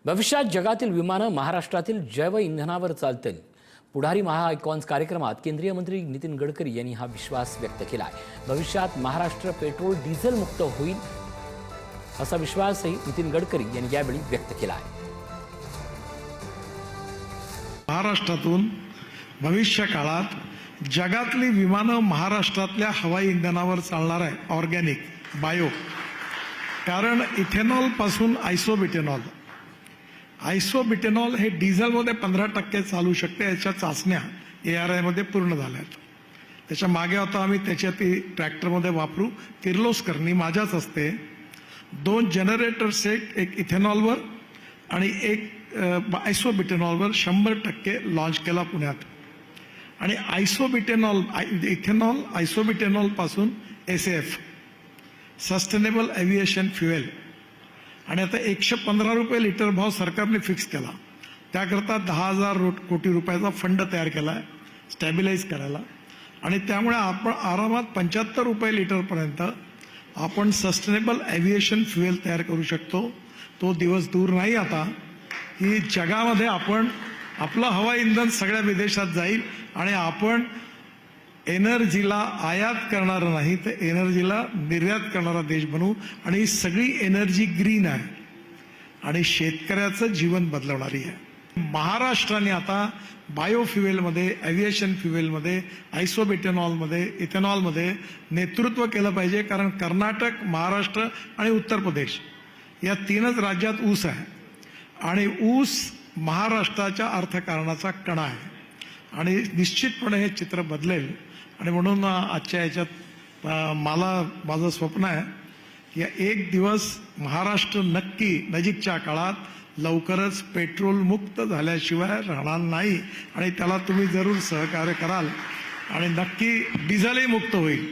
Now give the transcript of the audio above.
भविष्यात जगातील विमानं महाराष्ट्रातील जैव इंधनावर चालतील। पुढारी महाआयकॉन्स कार्यक्रमात केंद्रीय मंत्री नितीन गडकरी यांनी हा विश्वास व्यक्त केला आहे। भविष्यात महाराष्ट्र पेट्रोल डिझेल मुक्त होईल असा विश्वासही नितीन गडकरी यांनी यावेळी व्यक्त केला आहे। महाराष्ट्रातून भविष्य काळात जगातली विमानं महाराष्ट्रातल्या हवाई इंधनावर चालणार आहे, ऑर्गॅनिक बायो। कारण इथेनॉल पासून आयसोब्युटेनॉल हे डिझेलमध्ये 15% चालू शकते। याच्या चाचण्या ARI मध्ये पूर्ण झाल्यात। त्याच्या मागे आता आम्ही त्याच्यात ट्रॅक्टरमध्ये वापरू। किर्लोस्करनी माझ्याच असते 2 जनरेटर सेट, एक इथेनॉलवर आणि एक आयसोब्युटेनॉलवर 100% लॉन्च केला पुण्यात। आणि इथेनॉल आयसोब्युटेनॉल पासून SAF सस्टेनेबल एव्हिएशन फ्युएल, आणि आता 115 रुपये लिटर भाव सरकारने फिक्स केला। त्याकरता 10,000 कोटी रुपयाचा फंड तयार केला आहे स्टॅबिलाइज करायला। आणि त्यामुळे आपण आरामात 75 रुपये लिटरपर्यंत आपण सस्टेनेबल एव्हिएशन फ्युएल तयार करू शकतो। तो दिवस दूर नाही आता की जगामध्ये आपण आपलं हवाई इंधन सगळ्या विदेशात जाईल आणि आपण एनर्जीला आयात करणार नाही तर एनर्जीला निर्यात करणारा देश बनू। आणि ही सगळी एनर्जी ग्रीन आहे आणि शेतकऱ्याचं जीवन बदलवणारी आहे। महाराष्ट्राने आता बायोफ्युएलमध्ये, एव्हिएशन फ्युएलमध्ये, आयसोब्युटेनॉलमध्ये, इथेनॉलमध्ये नेतृत्व केलं पाहिजे। कारण कर्नाटक, महाराष्ट्र आणि उत्तर प्रदेश या 3च राज्यात ऊस आहे आणि ऊस महाराष्ट्राच्या अर्थकारणाचा कणा आहे आणि निश्चितपणे हे चित्र बदलेल। आणि म्हणून आजच्या याच्यात माझं स्वप्न आहे की एक दिवस महाराष्ट्र नक्की नजीकच्या काळात लवकरच पेट्रोल मुक्त झाल्याशिवाय राहणार नाही आणि त्याला तुम्ही जरूर सहकार्य कराल आणि नक्की डिझेलही मुक्त होईल।